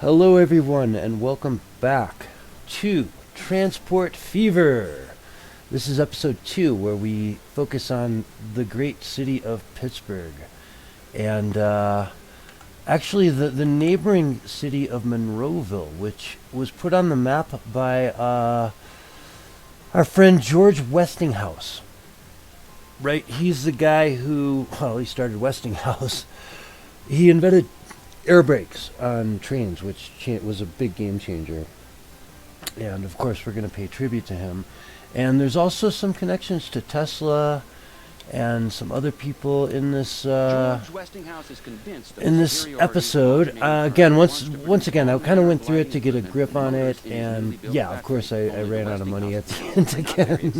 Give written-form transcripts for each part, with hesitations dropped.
Hello, everyone, and welcome back to Transport Fever. This is episode 2, where we focus on the great city of Pittsburgh and actually the neighboring city of Monroeville, which was put on the map by our friend George Westinghouse. Right? He's the guy who, well, he started Westinghouse. He invented air brakes on trains, which was a big game changer. And of course, we're going to pay tribute to him. And there's also some connections to Tesla and some other people in this episode. Again, once again, I kind of went through it to get a grip on it, and yeah, of course, I ran out of money at the end again.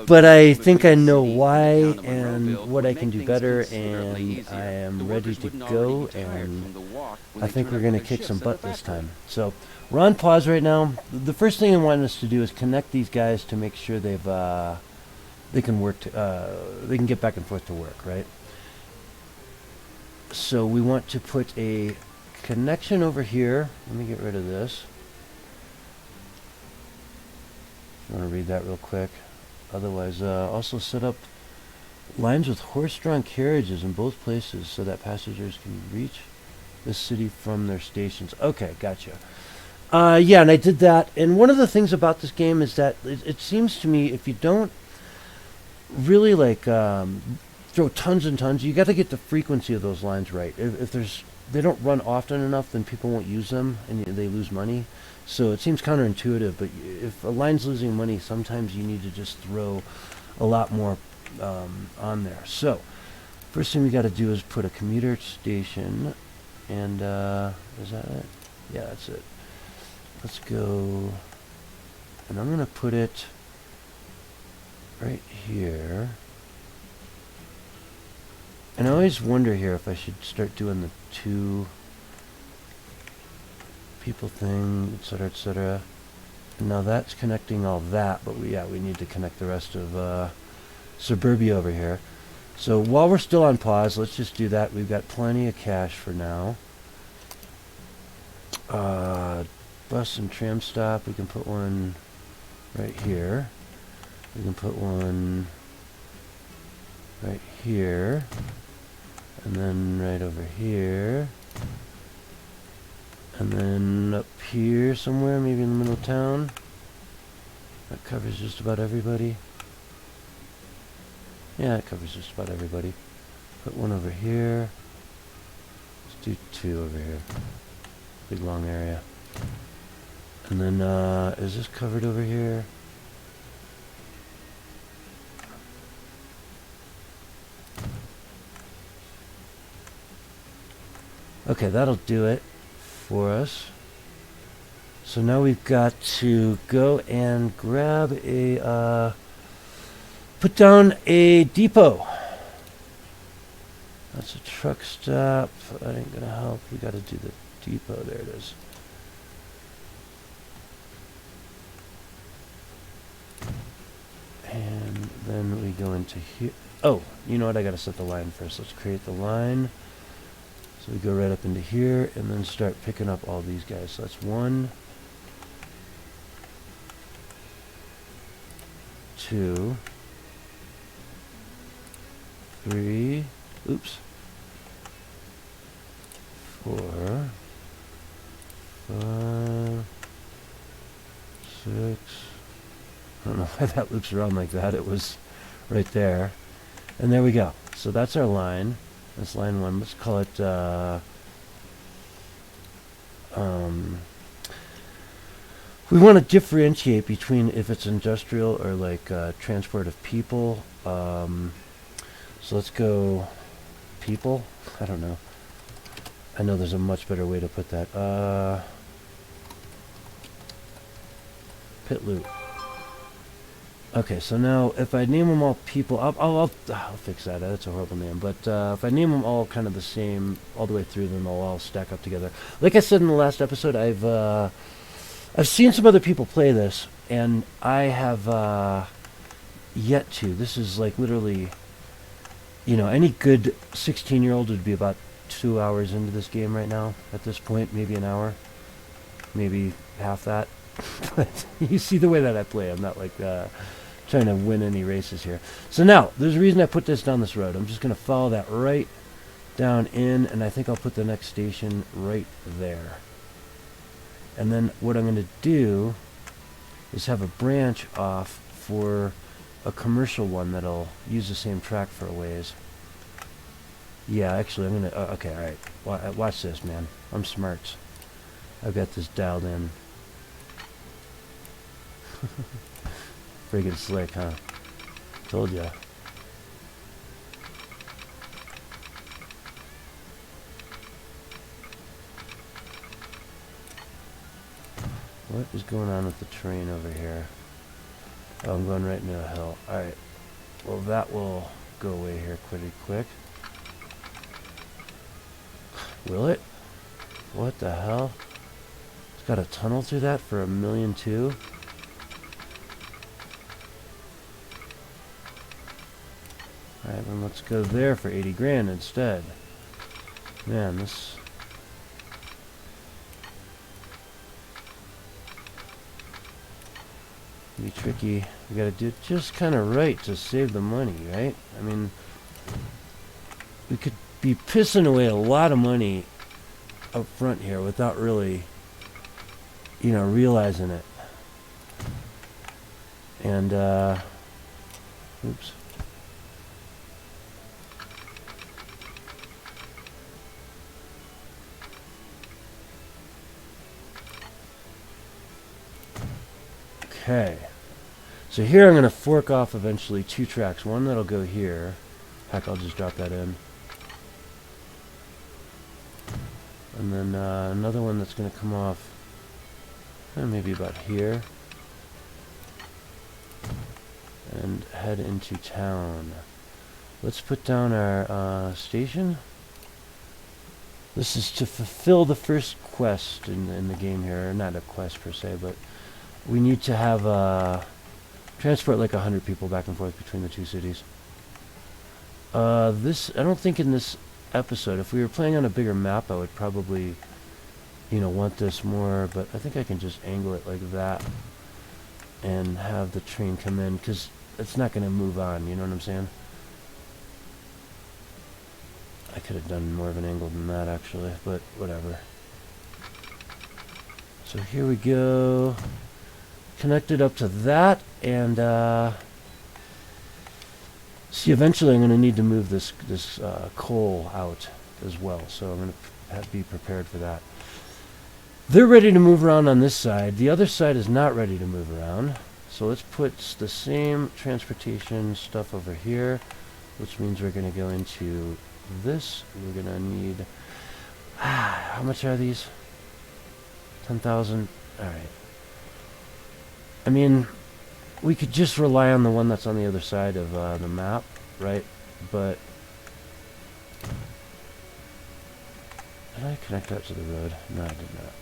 But I think I know why and what I can do better, and I am ready to go, and I think we're going to kick some butt this time. So we're on pause right now. The first thing I want us to do is connect these guys to make sure they can work. They can get back and forth to work, right? So we want to put a connection over here. Let me get rid of this. I want to read that real quick. Otherwise, also set up lines with horse-drawn carriages in both places so that passengers can reach the city from their stations. Okay, gotcha. Yeah, and I did that. And one of the things about this game is that it seems to me if you don't really throw tons and tons, you got to get the frequency of those lines right. If they don't run often enough, then people won't use them and they lose money. So it seems counterintuitive, but if a line's losing money, sometimes you need to just throw a lot more on there. So first thing we got to do is put a commuter station, and is that it? Yeah, that's it. Let's go, and I'm going to put it right here. And I always wonder here if I should start doing the two people thing, etc., etc. Now that's connecting all that, but we need to connect the rest of suburbia over here. So while we're still on pause, let's just do that. We've got plenty of cash for now. Bus and tram stop, we can put one right here. We can put one right here, and then right over here. And then up here somewhere, maybe in the middle of town. That covers just about everybody. Yeah, it covers just about everybody. Put one over here. Let's do two over here. Big long area. And then, is this covered over here? Okay, that'll do it for us. So now we've got to go and grab a put down a depot. That's a truck stop. That ain't gonna help. We got to do the depot. There it is. And then we go into here. Oh, you know what? I got to set the line first. Let's create the line. So we go right up into here and then start picking up all these guys. So that's 1, 2, 3, oops, 4, 5, 6. I don't know why that loops around like that. It was right there. And there we go. So that's our line. That's line 1. Let's call it, we want to differentiate between if it's industrial or like transport of people. So let's go people. I don't know. I know there's a much better way to put that. Pit loop. Okay, so now if I name them all people, I'll fix that. That's a horrible name. But if I name them all kind of the same all the way through, then they'll all stack up together. Like I said in the last episode, I've seen some other people play this, and I have yet to. This is like literally, you know, any good 16-year-old would be about 2 hours into this game right now. At this point, maybe an hour, maybe half that. But you see the way that I play. I'm not like trying to win any races here. So now, there's a reason I put this down this road. I'm just going to follow that right down in, and I think I'll put the next station right there. And then what I'm going to do is have a branch off for a commercial one that'll use the same track for a ways. Yeah, actually, I'm going to... okay, alright. Watch this, man. I'm smart. I've got this dialed in. Friggin' slick, huh? Told ya. What is going on with the train over here? Oh, I'm going right into a hill. Alright. Well, that will go away here pretty quick. Will it? What the hell? It's got a tunnel through that for $1.2 million? Alright, then let's go there for 80 grand instead. Man, this... be tricky. We gotta do it just kind of right to save the money, right? I mean, we could be pissing away a lot of money up front here without really, you know, realizing it. And, oops. Okay. So here I'm going to fork off eventually 2 tracks. One that'll go here. Heck, I'll just drop that in. And then another one that's going to come off maybe about here. And head into town. Let's put down our station. This is to fulfill the first quest in the game here. Not a quest per se, but we need to have... transport like 100 people back and forth between the 2 cities. I don't think in this episode, if we were playing on a bigger map, I would probably, you know, want this more, but I think I can just angle it like that and have the train come in, because it's not going to move on, you know what I'm saying? I could have done more of an angle than that, actually, but whatever. So here we go. Connected up to that, and see, eventually I'm going to need to move this coal out as well, so I'm going to be prepared for that. They're ready to move around on this side. The other side is not ready to move around, so let's put the same transportation stuff over here, which means we're going to go into this. We're going to need... how much are these? 10,000. Alright. I mean, we could just rely on the one that's on the other side of the map, right? But... did I connect that to the road? No, I did not.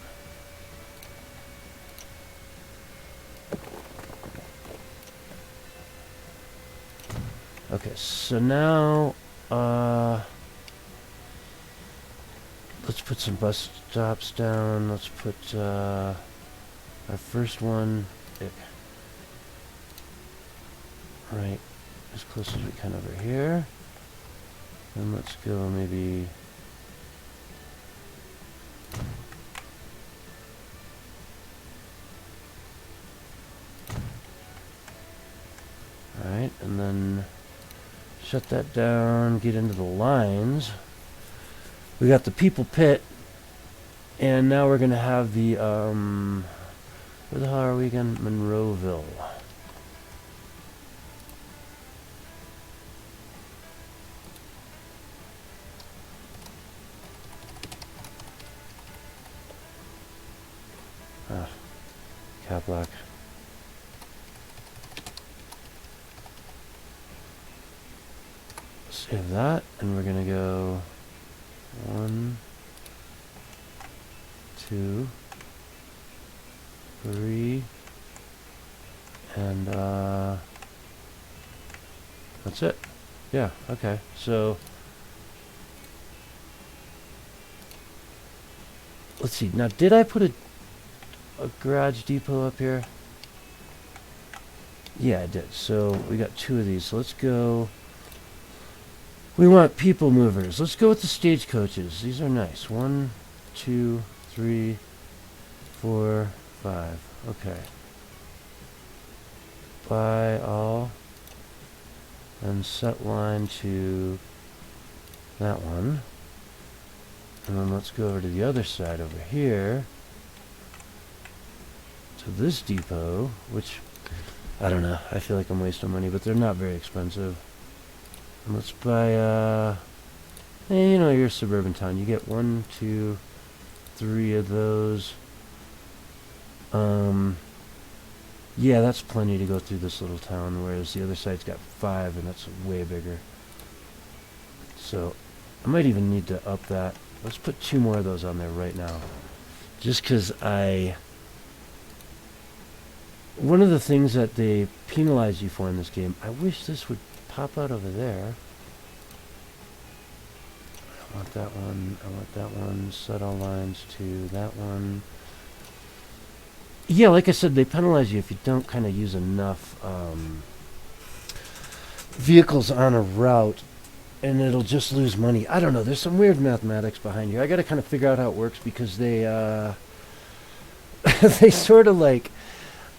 Okay, so now, let's put some bus stops down. Let's put our first one right as close as we can over here. And let's go maybe... alright, and then shut that down, get into the lines. We got the people pit, and now we're going to have the, where the hell are we again? Monroeville. Cap lock. Save that, and we're gonna go 1, 2, 3, and that's it. Yeah, okay. So let's see. Now, did I put a garage depot up here? Yeah, I did. So we got 2 of these. So let's go. We want people movers. Let's go with the stagecoaches. These are nice. 1, 2, 3, 4, 5. Okay. Buy all. And set line to that one. And then let's go over to the other side over here. To this depot, which, I don't know. I feel like I'm wasting money, but they're not very expensive. And let's buy, hey, you know, you're a suburban town. You get 1, 2, 3 of those. Yeah, that's plenty to go through this little town, whereas the other side's got 5, and that's way bigger. So, I might even need to up that. Let's put 2 more of those on there right now. Just because one of the things that they penalize you for in this game, I wish this would pop out over there. I want that one. I want that one. Set all lines to that one. Yeah, like I said, they penalize you if you don't kind of use enough vehicles on a route, and it'll just lose money. I don't know. There's some weird mathematics behind here. I got to kind of figure out how it works because they they sort of like,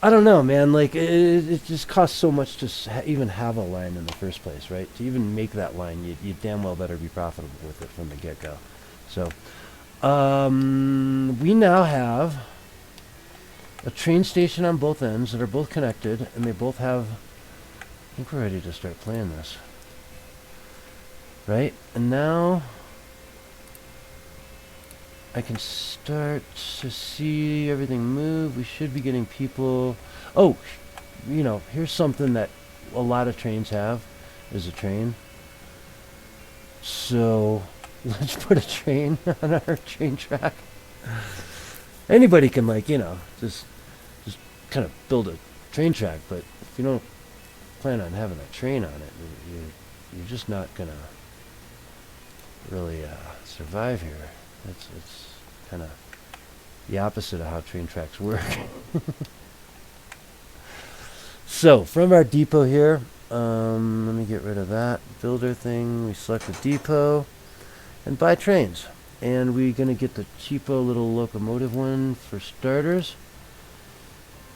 I don't know, man. Like it just costs so much to even have a line in the first place, right? To even make that line, you damn well better be profitable with it from the get-go. So, we now have a train station on both ends that are both connected, and they both have. I think we're ready to start playing this, right? And now I can start to see everything move. We should be getting people. Oh, you know, here's something that a lot of trains have, is a train. So let's put a train on our train track. Anybody can, like, you know, just kind of build a train track, but if you don't plan on having a train on it, you're just not gonna really survive here. It's kind of the opposite of how train tracks work. So, from our depot here, let me get rid of that builder thing. We select the depot and buy trains. And we're going to get the cheapo little locomotive one for starters.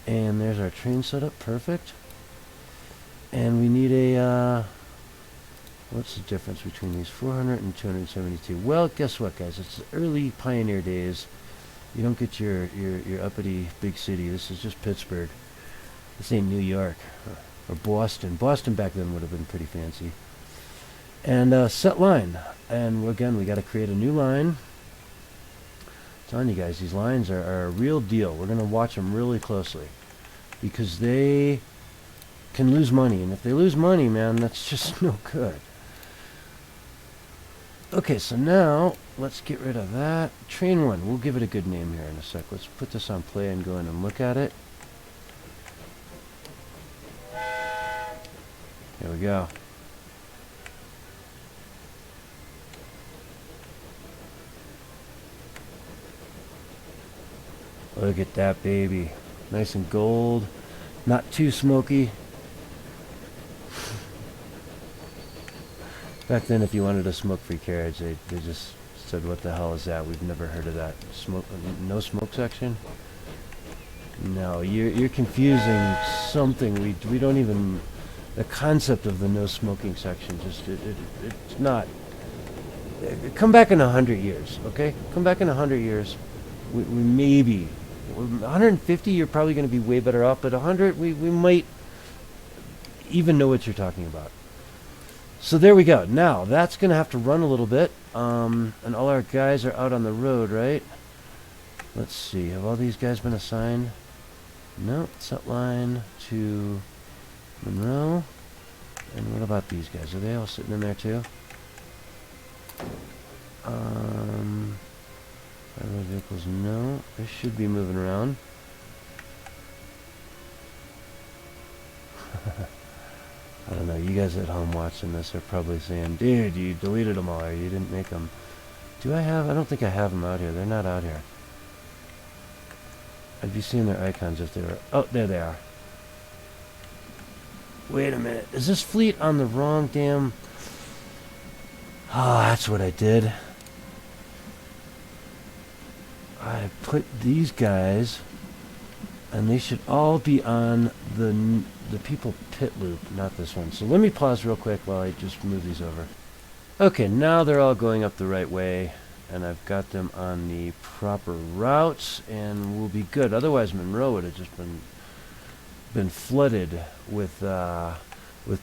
And there's our train setup. Perfect. And we need a... what's the difference between these? 400 and 272. Well, guess what, guys? It's early pioneer days. You don't get your uppity big city. This is just Pittsburgh. This ain't New York or Boston. Boston back then would have been pretty fancy. And set line. And again, we got to create a new line. I'm telling you guys, these lines are a real deal. We're going to watch them really closely because they can lose money. And if they lose money, man, that's just no good. Okay, so now let's get rid of that. Train 1. We'll give it a good name here in a sec. Let's put this on play and go in and look at it. There we go. Look at that baby. Nice and gold. Not too smoky. Back then, if you wanted a smoke-free carriage, they just said, what the hell is that? We've never heard of that. No smoke section? No, you're confusing something. We don't even... The concept of the no smoking section, just it's not... Come back in 100 years, okay? Come back in 100 years. We maybe... 150, you're probably going to be way better off, but 100, we might even know what you're talking about. So there we go. Now, that's going to have to run a little bit, and all our guys are out on the road, right? Let's see. Have all these guys been assigned? No. Set line to Monroe. And what about these guys? Are they all sitting in there too? Railroad vehicles, no. They should be moving around. I don't know. You guys at home watching this are probably saying, dude, you deleted them all, or you didn't make them. Do I have? I don't think I have them out here. They're not out here. I'd be seeing their icons if they were... Oh, there they are. Wait a minute. Is this fleet on the wrong damn... Oh, that's what I did. I put these guys, and they should all be on the people pit loop, not this one. So let me pause real quick while I just move these over. Okay, now they're all going up the right way, and I've got them on the proper routes, and we'll be good. Otherwise, Monroe would have just been flooded with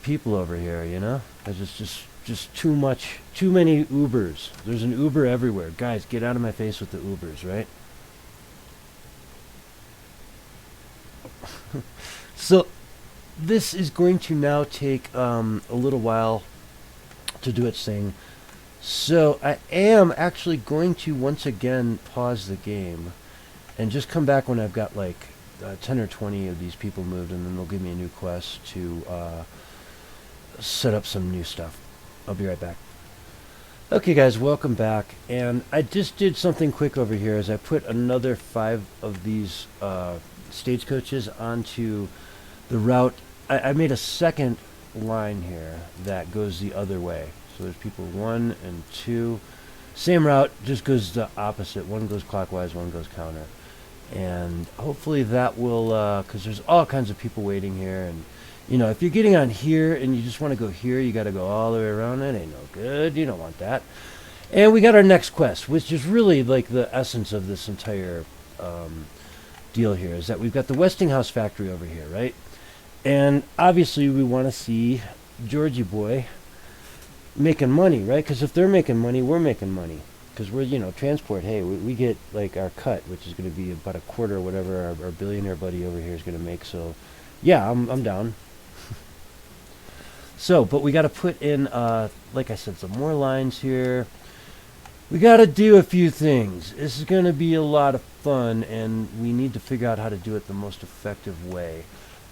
people over here. You know, there's just too many Ubers. There's an Uber everywhere. Guys, get out of my face with the Ubers, right? So this is going to now take a little while to do its thing. So I am actually going to once again pause the game and just come back when I've got like 10 or 20 of these people moved, and then they'll give me a new quest to set up some new stuff. I'll be right back. Okay guys, welcome back. And I just did something quick over here as I put another 5 of these stagecoaches onto the route. I made a second line here that goes the other way. So there's people 1 and 2. Same route, just goes the opposite. One goes clockwise, one goes counter. And hopefully that will, because there's all kinds of people waiting here. And, you know, if you're getting on here and you just want to go here, you got to go all the way around. It ain't no good. You don't want that. And we got our next quest, which is really like the essence of this entire deal here, is that we've got the Westinghouse factory over here, right? And obviously we want to see Georgie boy making money, right? Because if they're making money, we're making money. Because we're, you know, transport, hey, we get like our cut, which is going to be about a quarter or whatever our billionaire buddy over here is going to make. So yeah, I'm down. So, but we got to put in, like I said, some more lines here. We got to do a few things. This is going to be a lot of fun, and we need to figure out how to do it the most effective way.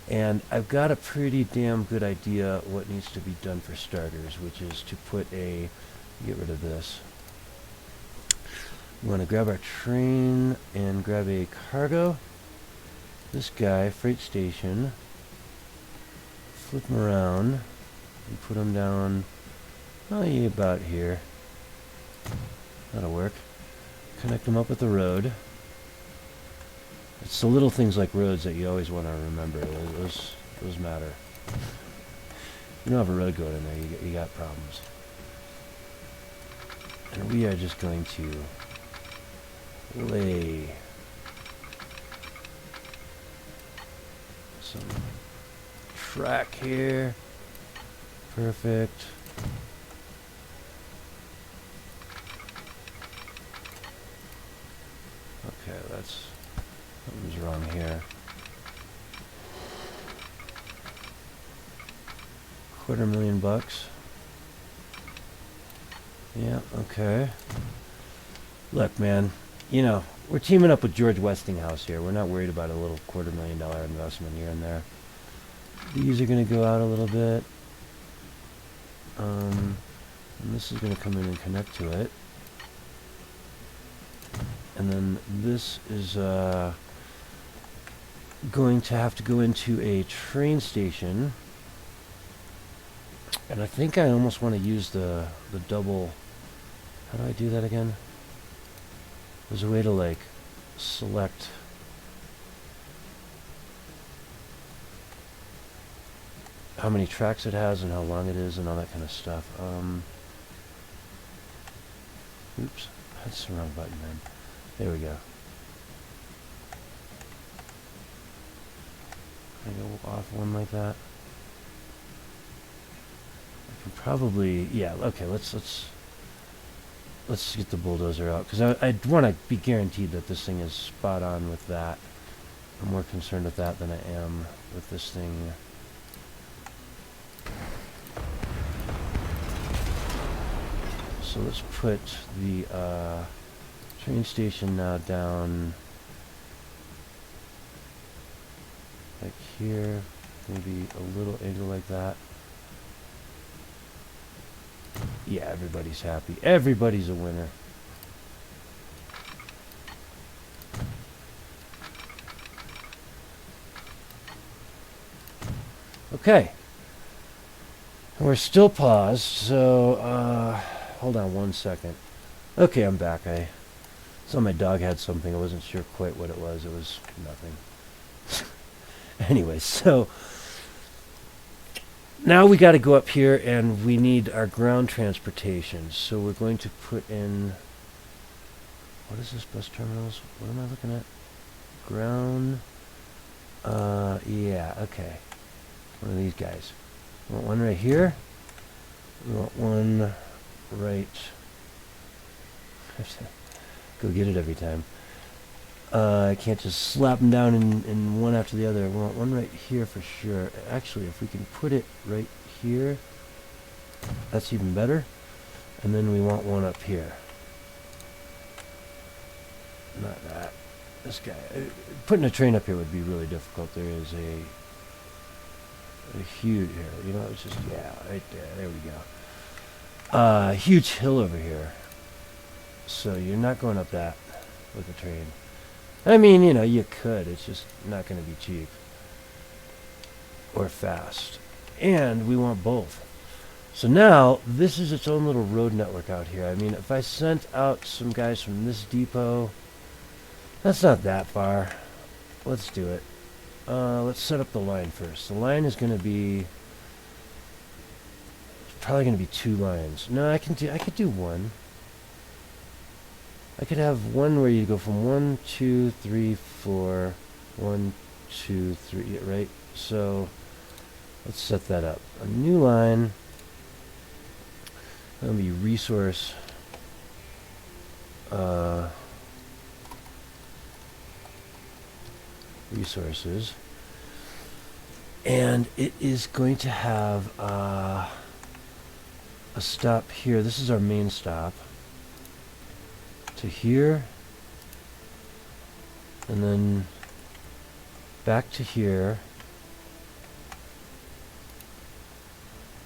And I've got a pretty damn good idea what needs to be done for starters, which is to put a... Get rid of this. We want to grab our train and grab a cargo. This guy, freight station. Flip him around and put him down, oh, yeah, about here. That'll work. Connect them up with the road. It's the little things like roads that you always want to remember. Those matter. You don't have a road going in there, you got problems. And we are just going to lay some track here. Perfect. Okay, that's... something's wrong here. $250,000. Yeah, okay. Look, man, you know, we're teaming up with George Westinghouse here. We're not worried about a little $250,000 investment here and there. These are going to go out a little bit. And this is going to come in and connect to it. And then this is going to have to go into a train station. And I think I almost want to use the double... How do I do that again? There's a way to, like, select... how many tracks it has and how long it is and all that kind of stuff. Oops, that's the wrong button, man. There we go. Can I go off one like that? I can probably, yeah. Okay, let's get the bulldozer out, because I want to be guaranteed that this thing is spot on with that. I'm more concerned with that than I am with this thing. So let's put the train station now down like here, maybe a little angle like that. Yeah, everybody's happy. Everybody's a winner. Okay. We're still paused, so, hold on one second. Okay, I'm back. I saw my dog had something. I wasn't sure quite what it was. It was nothing. Anyway, so now we got to go up here and we need our ground transportation. So we're going to put in, what is this, bus terminals? What am I looking at? Ground, yeah, okay. One of these guys. We want one right here. We want one right, go get it every time. I can't just slap them down in one after the other. We want one right here for sure. Actually, if we can put it right here, that's even better. And then we want one up here. Not that. This guy. Putting a train up here would be really difficult. There is a huge here. You know, it's just, yeah, right there. There we go. Huge hill over here. So you're not going up that with a train. I mean, you know, you could. It's just not going to be cheap. Or fast. And we want both. So now, this is its own little road network out here. I mean, if I sent out some guys from this depot, that's not that far. Let's do it. Let's set up the line first. The line is going to be, it's probably going to be 2 lines. No, I could do one. I could have one where you go from 1, 2, 3, 4, 1, 2, 3, right? So let's set that up. A new line. That'll be resource. Resources. And it is going to have a stop here. This is our main stop. To here, and then back to here,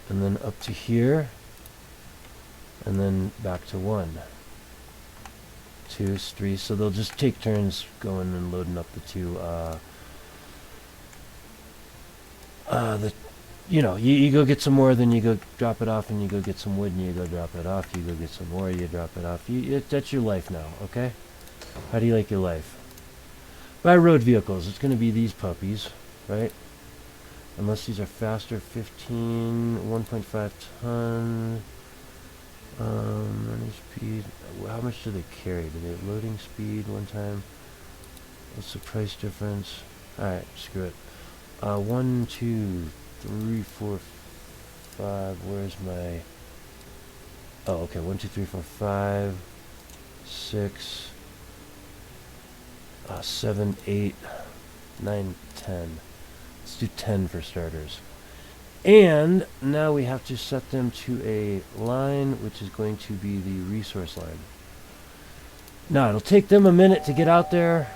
and then up to here, and then back to 1, 2, 3. So they'll just take turns going and loading up the two. You know, you go get some more, then you go drop it off, and you go get some wood, and you go drop it off. You go get some more, you drop it off. That's your life now, okay? How do you like your life? By road vehicles, it's going to be these puppies, right? Unless these are faster, 15, 1.5 ton, running speed. How much do they carry? Do they have loading speed one time? What's the price difference? Alright, screw it. 1, 2, 3, 4, 5. Where's my... Oh, okay. 1, 2, 3, 4, 5, 6, 7, 8, 9, 10. Let's do 10 for starters. And now we have to set them to a line, which is going to be the resource line. Now, it'll take them a minute to get out there,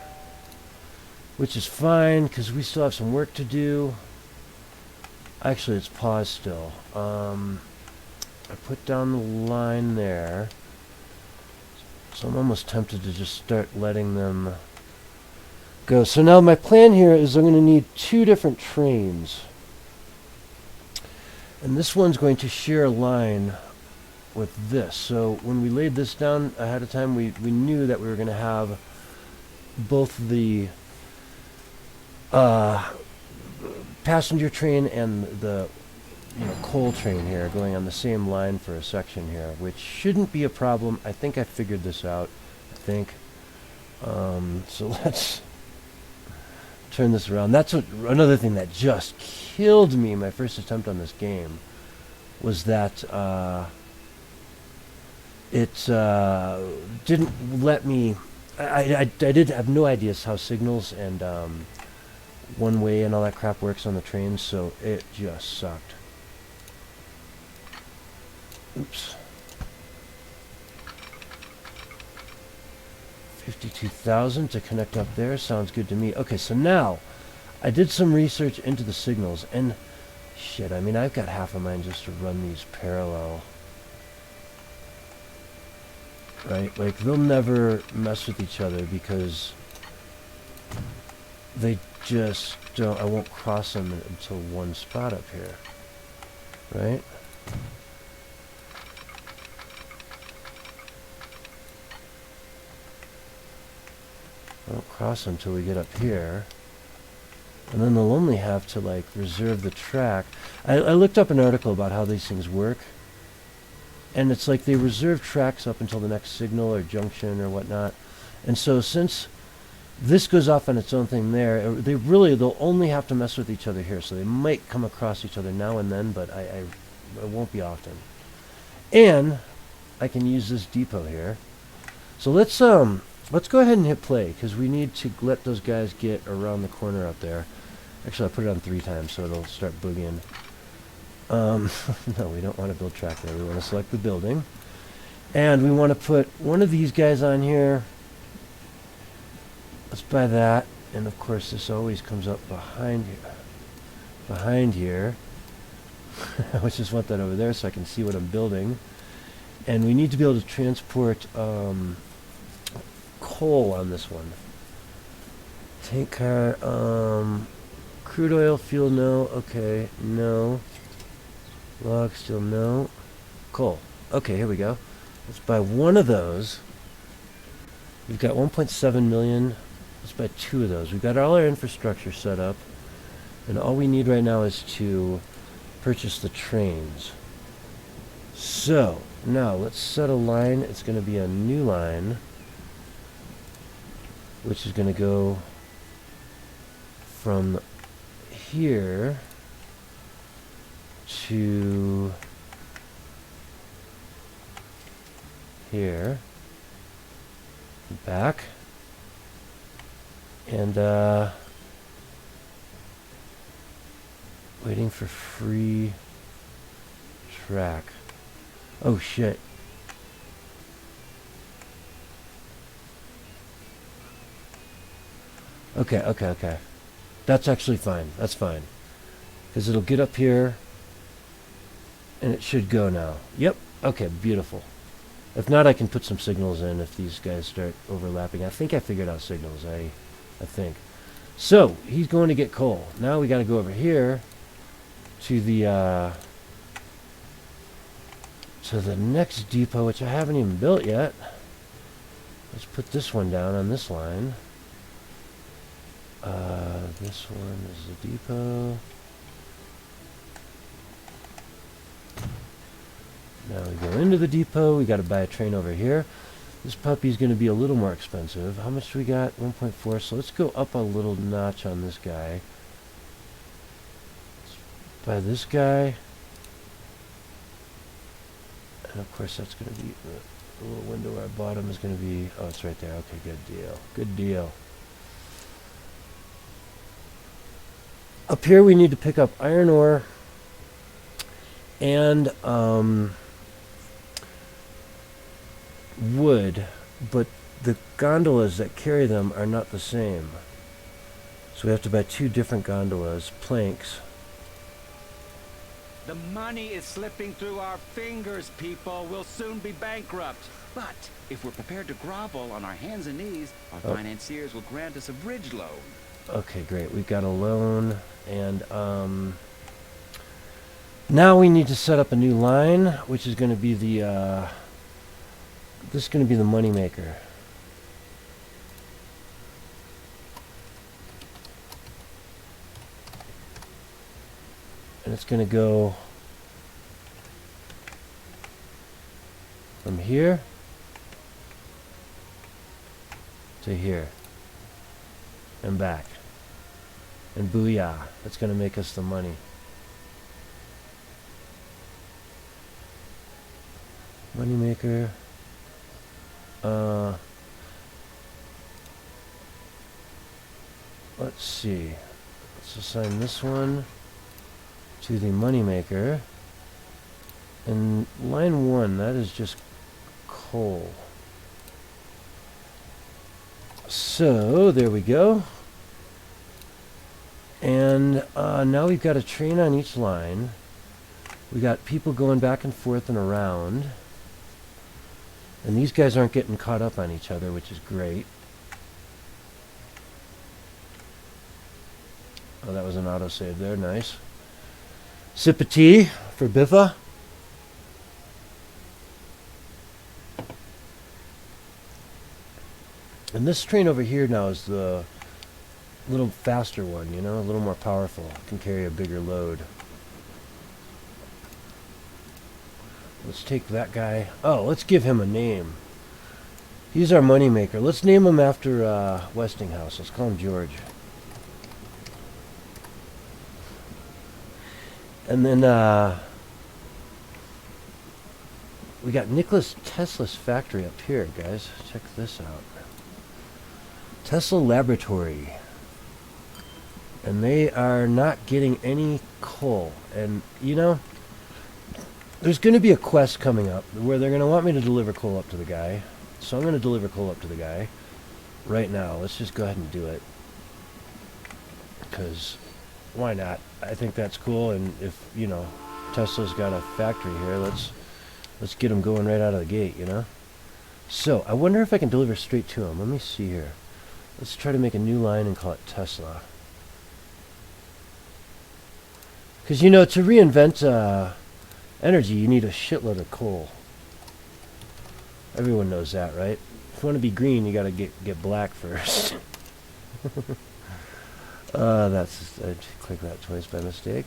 which is fine, because we still have some work to do. Actually, it's paused still. I put down the line there. So I'm almost tempted to just start letting them go. So now my plan here is I'm going to need 2 different trains. And this one's going to share a line with this. So when we laid this down ahead of time, we knew that we were going to have both the passenger train and the coal train here going on the same line for a section here, which shouldn't be a problem. I think I figured this out. So let's turn this around. That's another thing that just killed me my first attempt on this game, was that it didn't let me. I did have no idea how signals and one way and all that crap works on the trains, so it just sucked. Oops. 52,000 to connect up there. Sounds good to me. Okay, so now I did some research into the signals, and shit, I mean, I've got half of mine just to run these parallel. Right? Like, they'll never mess with each other because they just don't, I won't cross them until one spot up here, right? I won't cross them until we get up here. And then they'll only have to, like, reserve the track. I looked up an article about how these things work. And it's like they reserve tracks up until the next signal or junction or whatnot. And so since this goes off on its own thing there, they'll only have to mess with each other here. So they might come across each other now and then, but it won't be often. And I can use this depot here. So let's go ahead and hit play, because we need to let those guys get around the corner up there. Actually, I put it on 3 times, so it'll start boogieing. No, we don't want to build track there. We want to select the building. And we want to put one of these guys on here. Let's buy that. And of course, this always comes up behind here. I just want that over there so I can see what I'm building. And we need to be able to transport coal on this one. Tank car, crude oil, fuel, no. Okay, no. Log, steel, no. Coal. Okay, here we go. Let's buy one of those. We've got 1.7 million. Let's buy 2 of those. We've got all our infrastructure set up. And all we need right now is to purchase the trains. So, now let's set a line. It's going to be a new line, which is going to go from here to here, back, and waiting for free track. Oh shit. Okay. That's actually fine. That's fine. Because it'll get up here, and it should go now. Yep. Okay, beautiful. If not, I can put some signals in if these guys start overlapping. I think I figured out signals. I think. So, he's going to get coal. Now we got to go over here to the next depot, which I haven't even built yet. Let's put this one down on this line. This one is the depot. Now we go into the depot. We got to buy a train over here. This puppy's going to be a little more expensive. How much do we got? 1.4. So let's go up a little notch on this guy. Let's buy this guy. And of course that's going to be the little window where our bottom is going to be. Oh, it's right there. Okay, good deal. Good deal. Up here we need to pick up iron ore and wood, but the gondolas that carry them are not the same. So we have to buy 2 different gondolas, planks. The money is slipping through our fingers, people. We'll soon be bankrupt. But if we're prepared to grovel on our hands and knees, our financiers will grant us a bridge loan. Okay, great. We've got a loan, and now we need to set up a new line, which is going to be the this is going to be the money maker. And it's going to go from here to here and back. And booyah, that's going to make us the money. Moneymaker. Let's see. Let's assign this one to the moneymaker. And line 1, that is just coal. So, there we go. And now we've got a train on each line. We got people going back and forth and around. And these guys aren't getting caught up on each other, which is great. Oh, that was an autosave there. Nice. Sip of tea for Biffa. And this train over here now is the little faster one, you know, a little more powerful. Can carry a bigger load. Let's take that guy. Oh, let's give him a name. He's our moneymaker. Let's name him after Westinghouse. Let's call him George. And then we got Nicholas Tesla's factory up here, guys. Check this out. Tesla Laboratory. And they are not getting any coal. And, you know, there's going to be a quest coming up where they're going to want me to deliver coal up to the guy. So I'm going to deliver coal up to the guy right now. Let's just go ahead and do it. Because why not? I think that's cool. And if, you know, Tesla's got a factory here, let's get him going right out of the gate, you know? So I wonder if I can deliver straight to him. Let me see here. Let's try to make a new line and call it Tesla. Because, you know, to reinvent energy, you need a shitload of coal. Everyone knows that, right? If you want to be green, you got to get black first. That's I clicked that twice by mistake.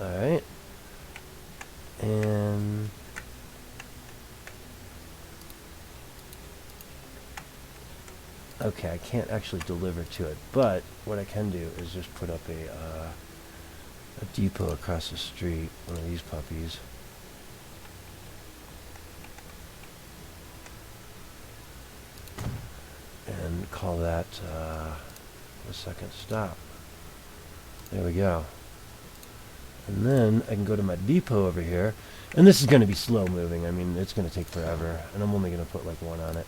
All right, and okay, I can't actually deliver to it, but what I can do is just put up a depot across the street, one of these puppies. And call that the second stop. There we go. And then I can go to my depot over here. And this is going to be slow moving. I mean, it's going to take forever. And I'm only going to put like one on it.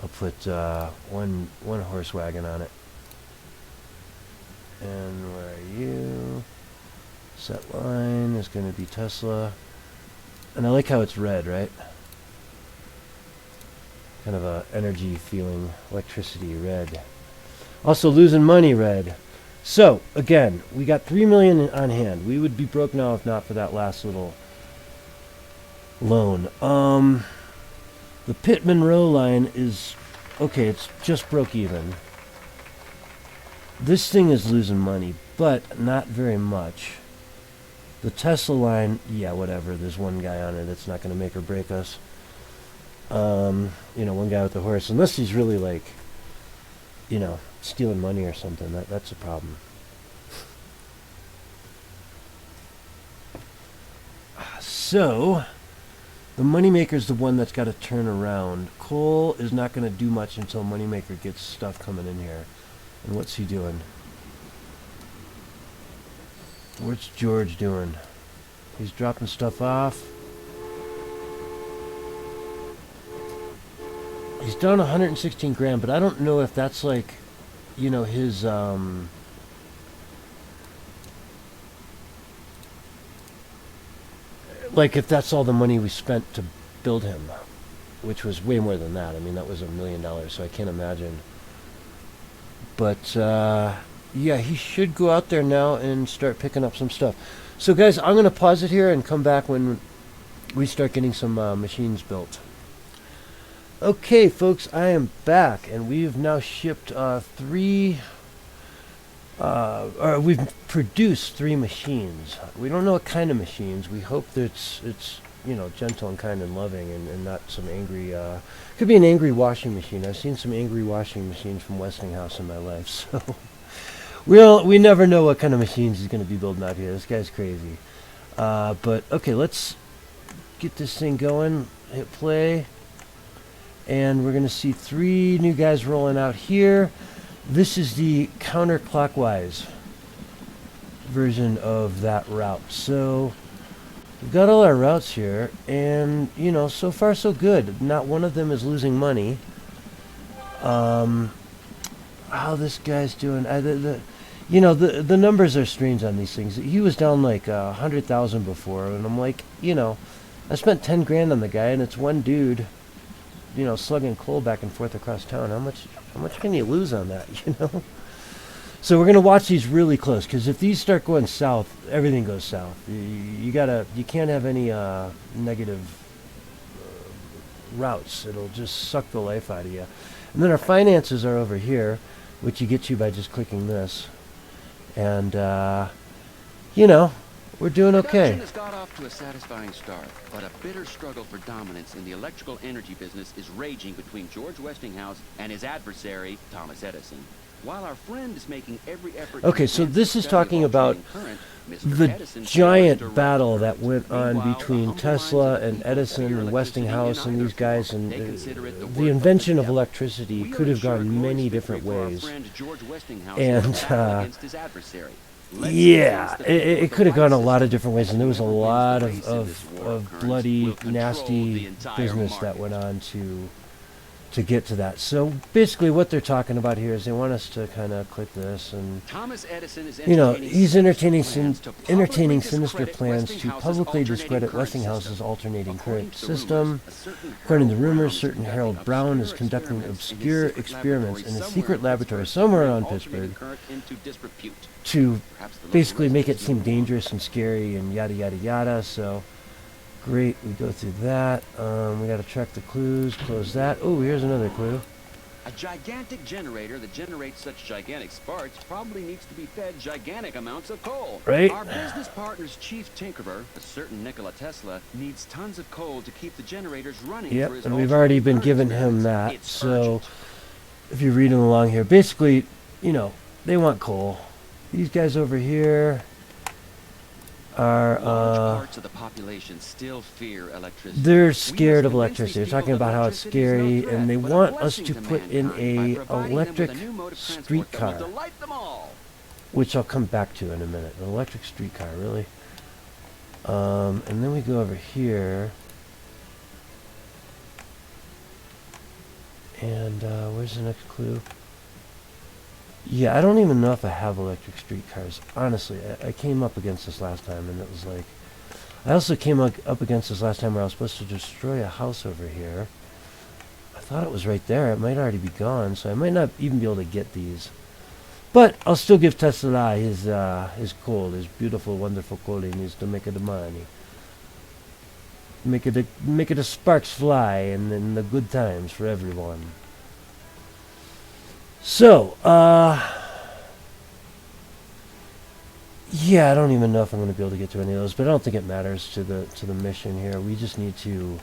I'll put one horse wagon on it. And where are you? Set line is going to be Tesla. And I like how it's red, right? Kind of a energy feeling, electricity red. Also losing money red. So again, we got 3 million on hand. We would be broke now if not for that last little loan. The Pitt Monroe line is okay. It's just broke even. This thing is losing money, but not very much. The Tesla line, yeah, whatever. There's one guy on it that's not going to make or break us. You know, one guy with the horse, unless he's really like, you know, stealing money or something, that's a problem. So, the Moneymaker's the one that's got to turn around. Cole is not going to do much until Moneymaker gets stuff coming in here. And what's he doing? What's George doing? He's dropping stuff off. He's down 116 grand, but I don't know if that's like, you know, his, like if that's all the money we spent to build him, which was way more than that. I mean, that was $1 million, so I can't imagine. But, yeah, he should go out there now and start picking up some stuff. So, guys, I'm going to pause it here and come back when we start getting some machines built. Okay, folks, I am back, and we've now shipped we've produced 3 machines. We don't know what kind of machines. We hope that it's you know, gentle and kind and loving, and not some angry, could be an angry washing machine. I've seen some angry washing machines from Westinghouse in my life, so we never know what kind of machines he's going to be building out here. This guy's crazy. But, okay, let's get this thing going, hit play. And we're going to see 3 new guys rolling out here. This is the counterclockwise version of that route. So we've got all our routes here, and you know, so far so good. Not one of them is losing money. How this guy's doing? You know, the numbers are strange on these things. He was down like 100,000 before, and I'm like, you know, I spent 10 grand on the guy, and it's one dude, you know, slugging coal back and forth across town. How much can you lose on that, you know? So we're gonna watch these really close, because if these start going south, everything goes south. You can't have any negative routes. It'll just suck the life out of you. And then our finances are over here, which you get to by just clicking this. And you know, we're doing okay. Production has got off to a satisfying start, but a bitter struggle for dominance in the electrical energy business is raging between George Westinghouse and his adversary, Thomas Edison. While our friend is making every effort. Okay, so this is talking about the giant battle that went on between Tesla and Edison and Westinghouse and these guys, and the invention of electricity could have gone many different ways. And yeah, it could have gone a lot of different ways, and there was a lot of bloody, nasty business that went on to get to that. So basically what they're talking about here is they want us to kind of click this, and Thomas Edison is he's entertaining sinister plans to publicly discredit Westinghouse's alternating current system. According to rumors, certain Harold Brown is conducting obscure experiments in a secret laboratory somewhere around Pittsburgh to basically make it seem dangerous and scary and yada yada yada. So great, we go through that. We got to track the clues, close that. Oh, here's another clue. A gigantic generator that generates such gigantic sparks probably needs to be fed gigantic amounts of coal. Right. Our business partner's chief tinkerer, a certain Nikola Tesla, needs tons of coal to keep the generators running. Yep, and we've already been given him that. So if you're reading along here, basically, you know, they want coal. These guys over here are parts of the population still fear electricity. They're scared of electricity. They're talking about how it's scary, and they want us to put in a electric streetcar, which I'll come back to in a minute. An electric streetcar, really. And then we go over here, and where's the next clue? Yeah, I don't even know if I have electric streetcars. Honestly, I came up against this last time, and it was like... I also came up against this last time where I was supposed to destroy a house over here. I thought it was right there. It might already be gone, so I might not even be able to get these. But I'll still give Tesla his coal, his beautiful, wonderful coal he needs to make it the money. Make it the sparks fly, and then the good times for everyone. So, yeah, I don't even know if I'm going to be able to get to any of those, but I don't think it matters to the mission here. We just need to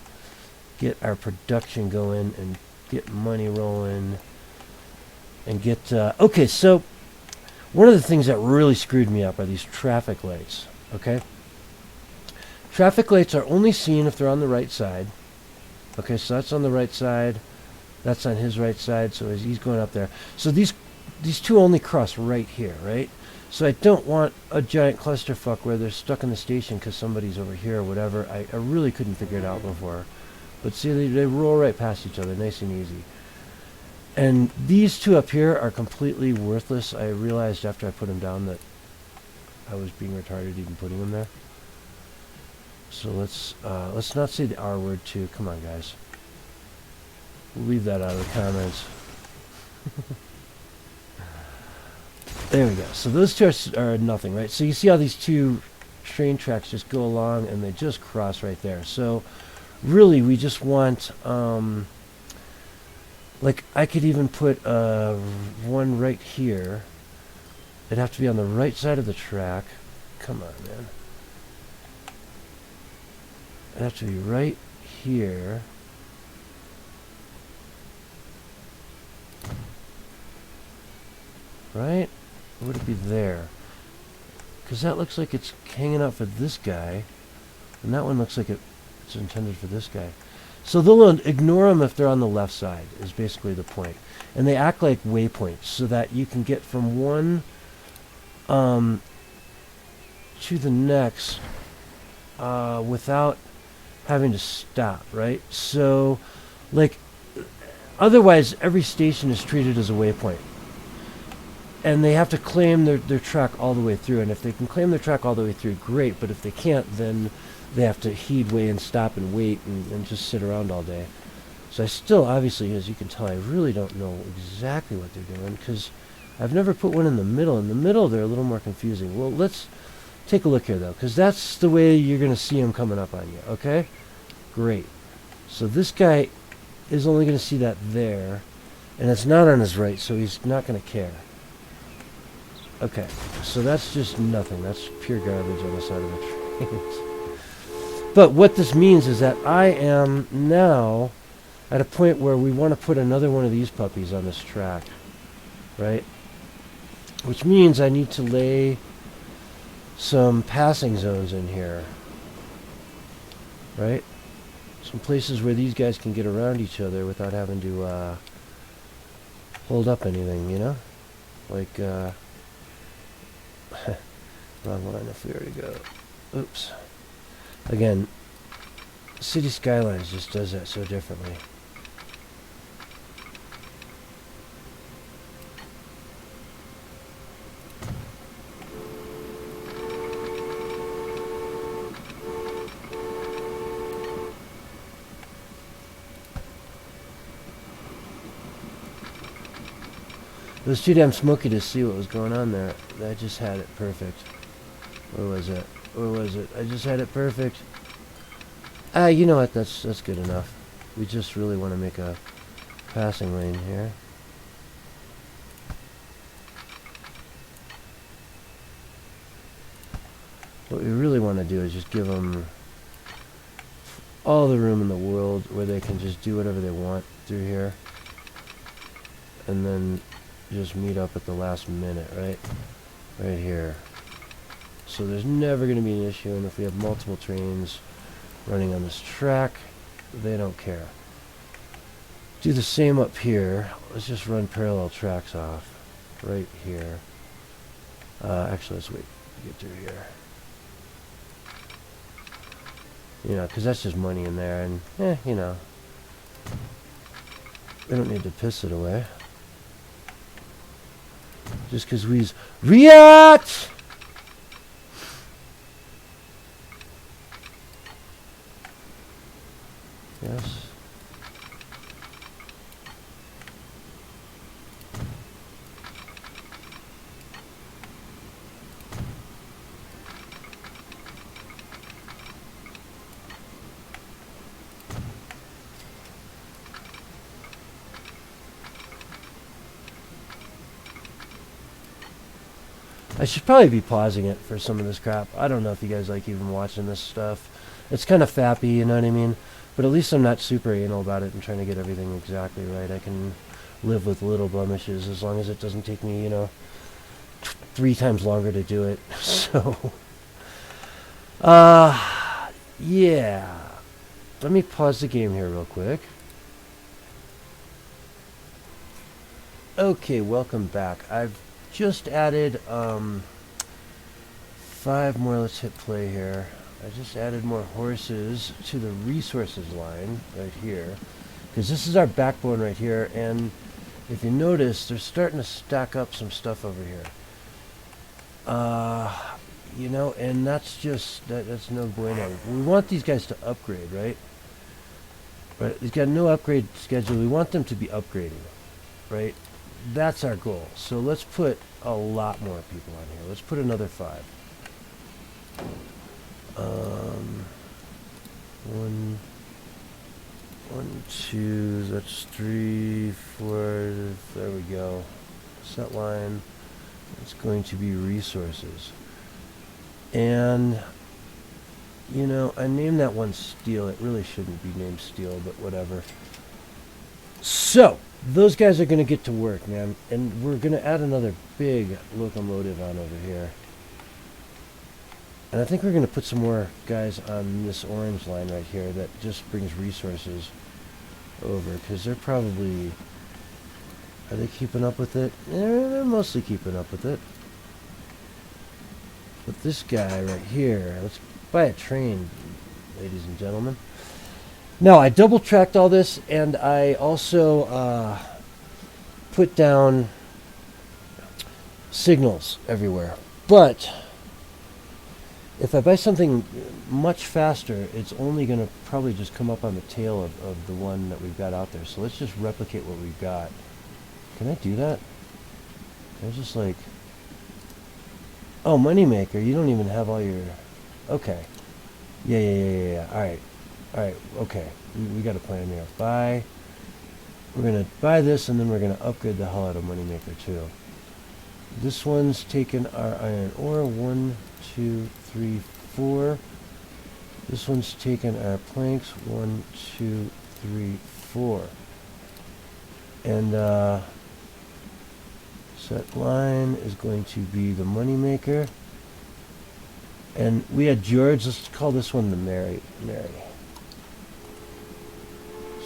get our production going and get money rolling and get... okay, so one of the things that really screwed me up are these traffic lights, okay? Traffic lights are only seen if they're on the right side. Okay, so that's on the right side. That's on his right side, so he's going up there. So these two only cross right here, right? So I don't want a giant clusterfuck where they're stuck in the station because somebody's over here or whatever. I really couldn't figure it out before. But see, they roll right past each other, nice and easy. And these two up here are completely worthless. I realized after I put them down that I was being retarded even putting them there. So let's not say the R word too. Come on, guys. We'll leave that out of the comments. There we go. So those two are nothing, right? So you see how these two train tracks just go along and they just cross right there. So really we just want, like I could even put one right here. It'd have to be on the right side of the track. Come on, man. It'd have to be right here. Right? Or would it be there? Because that looks like it's hanging out for this guy. And that one looks like it's intended for this guy. So they'll ignore them if they're on the left side, is basically the point. And they act like waypoints so that you can get from one to the next without having to stop, right? So, like, otherwise every station is treated as a waypoint. And they have to claim their track all the way through. And if they can claim their track all the way through, great. But if they can't, then they have to heed way and stop and wait and just sit around all day. So I still, obviously, as you can tell, I really don't know exactly what they're doing. Because I've never put one in the middle. In the middle, they're a little more confusing. Well, let's take a look here, though, because that's the way you're going to see them coming up on you, okay? Great. So this guy is only going to see that there, and it's not on his right, so he's not going to care. Okay, so that's just nothing. That's pure garbage on the side of the trains. But what this means is that I am now at a point where we want to put another one of these puppies on this track, right? Which means I need to lay some passing zones in here, right? Some places where these guys can get around each other without having to hold up anything, you know? Like, wrong line if we were to go. Oops. Again, City Skylines just does that so differently. It was too damn smoky to see what was going on there. I just had it perfect. Where was it? Where was it? I just had it perfect. You know what? That's good enough. We just really want to make a passing lane here. What we really want to do is just give them all the room in the world where they can just do whatever they want through here. And then just meet up at the last minute, right? Right here. So there's never going to be an issue, and if we have multiple trains running on this track, they don't care. Do the same up here. Let's just run parallel tracks off right here. Actually, let's wait to get through here. You know, because that's just money in there, and, you know, we don't need to piss it away. Just because we react! Yes. I should probably be pausing it for some of this crap. I don't know if you guys like even watching this stuff. It's kind of fappy, you know what I mean? But at least I'm not super anal about it and trying to get everything exactly right. I can live with little blemishes as long as it doesn't take me, you know, 3 times longer to do it. So, yeah. Let me pause the game here real quick. Okay, welcome back. I've just added 5 more. Let's hit play here. I just added more horses to the resources line right here, because this is our backbone right here, and if you notice, they're starting to stack up some stuff over here. You know, and that's just that's no bueno. We want these guys to upgrade, right? But they've got no upgrade schedule. We want them to be upgrading, right? That's our goal. So let's put a lot more people on here. Let's put another 5. 1, 2, that's 3, 4, there we go. Set line, it's going to be resources. And, you know, I named that one steel. It really shouldn't be named steel, but whatever. So, those guys are going to get to work, man. And we're going to add another big locomotive on over here. And I think we're going to put some more guys on this orange line right here that just brings resources over, because they're probably... Are they keeping up with it? They're mostly keeping up with it. But this guy right here, let's buy a train, ladies and gentlemen. Now, I double-tracked all this, and I also put down signals everywhere. But if I buy something much faster, it's only going to probably just come up on the tail of the one that we've got out there. So let's just replicate what we've got. Can I do that? They're just like, oh, moneymaker. You don't even have all your. Okay. Yeah. All right. Okay. We got a plan here. Buy. We're gonna buy this, and then we're gonna upgrade the hell out of moneymaker too. This one's taken our iron ore. 1, 2, 3, 4. This one's taken our planks. 1, 2, 3, 4. And set line is going to be the moneymaker. And we had George. Let's call this one the Mary.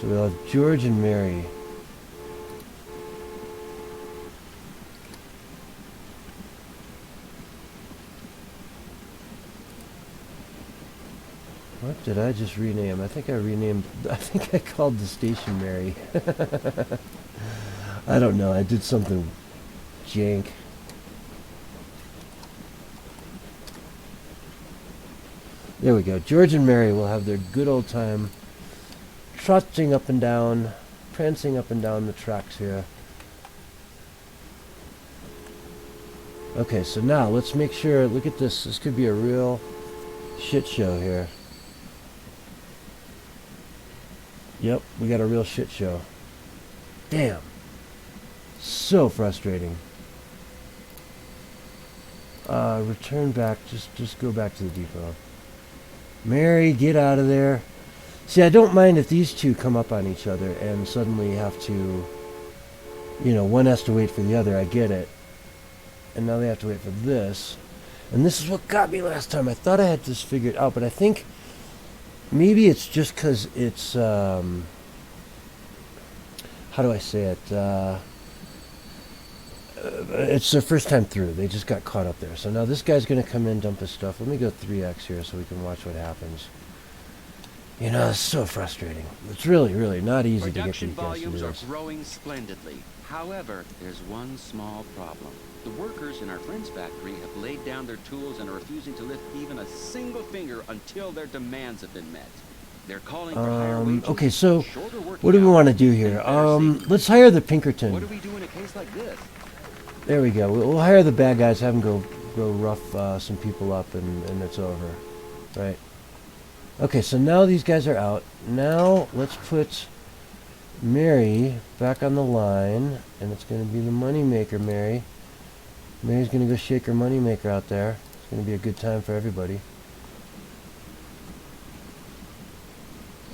So we'll have George and Mary. What did I just rename? I think I called the station Mary. I don't know. I did something jank. There we go. George and Mary will have their good old time trotting up and down, prancing up and down the tracks here. Okay, so now let's make sure, look at this. This could be a real shit show here. Yep, we got a real shit show. Damn. So frustrating. Return back. Just go back to the depot. Mary, get out of there. See, I don't mind if these two come up on each other and suddenly have to, you know, one has to wait for the other. I get it. And now they have to wait for this. And this is what got me last time. I thought I had this figured out, but I think maybe it's just because it's, how do I say it? It's their first time through. They just got caught up there. So now this guy's going to come in, dump his stuff. Let me go 3x here so we can watch what happens. You know, it's so frustrating. It's really, really not easy to get these guys to do this. Production volumes are growing splendidly. However, there's one small problem. The workers in our friend's factory have laid down their tools and are refusing to lift even a single finger until their demands have been met. They're calling for higher wages, okay, so shorter working what do we want to hours, do here? and better safety. Let's hire the Pinkerton. What do we do in a case like this? There we go. We'll hire the bad guys, have them go rough some people up, and it's over. Right. Okay, so now these guys are out. Now let's put Mary back on the line, and it's going to be the moneymaker, Mary. Mary's going to go shake her moneymaker out there. It's going to be a good time for everybody.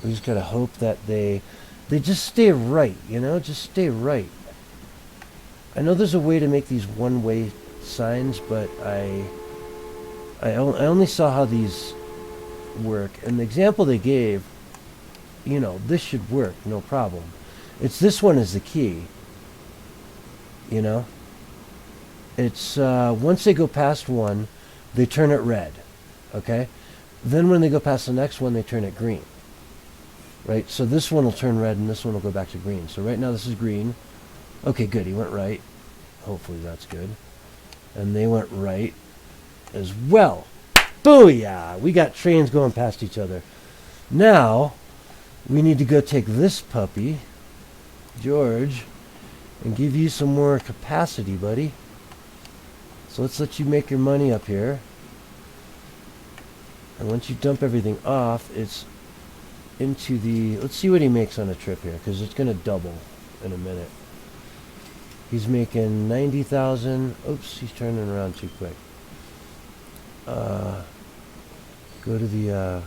We just got to hope that they just stay right, you know? Just stay right. I know there's a way to make these one-way signs, but I only saw how these work. And the example they gave, you know, this should work, no problem. It's this one is the key, you know? It's, once they go past one, they turn it red, okay? Then when they go past the next one, they turn it green, right? So this one will turn red, and this one will go back to green. So right now this is green. Okay, good, he went right. Hopefully that's good. And they went right as well. Booyah! We got trains going past each other. Now, we need to go take this puppy, George, and give you some more capacity, buddy. So let's let you make your money up here. And once you dump everything off, it's into the... Let's see what he makes on a trip here, because it's going to double in a minute. He's making 90,000. Oops, he's turning around too quick. Go to the...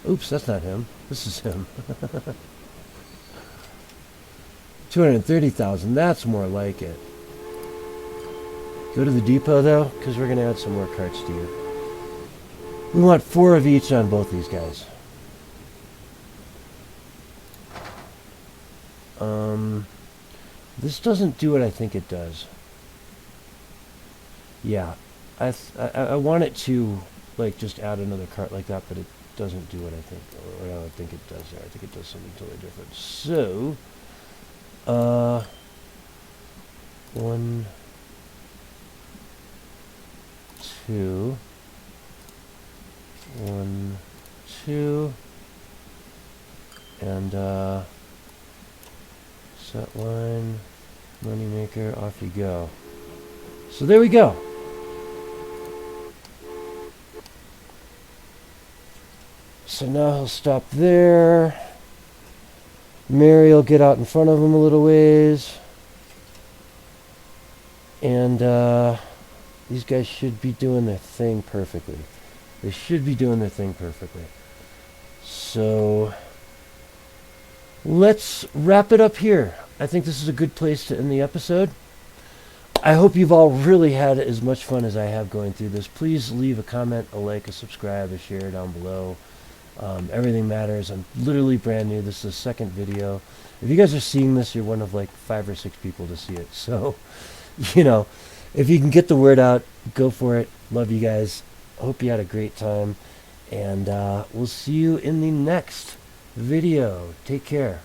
Oops, that's not him. This is him. 230,000. That's more like it. Go to the depot, though, because we're going to add some more carts to you. We want 4 of each on both these guys. This doesn't do what I think it does. Yeah, I want it to, like, just add another cart like that, but it doesn't do what I think, or I don't think it does there. I think it does something totally different. So, 1, 2, 1, 2, and set line Moneymaker, off you go. So there we go. So now he'll stop there. Mary will get out in front of him a little ways. And these guys should be doing their thing perfectly. They should be doing their thing perfectly. So let's wrap it up here. I think this is a good place to end the episode. I hope you've all really had as much fun as I have going through this. Please leave a comment, a like, a subscribe, a share down below. Everything matters. I'm literally brand new. This is the second video. If you guys are seeing this, you're one of like 5 or 6 people to see it. So, you know, if you can get the word out, go for it. Love you guys. Hope you had a great time. And we'll see you in the next video. Take care.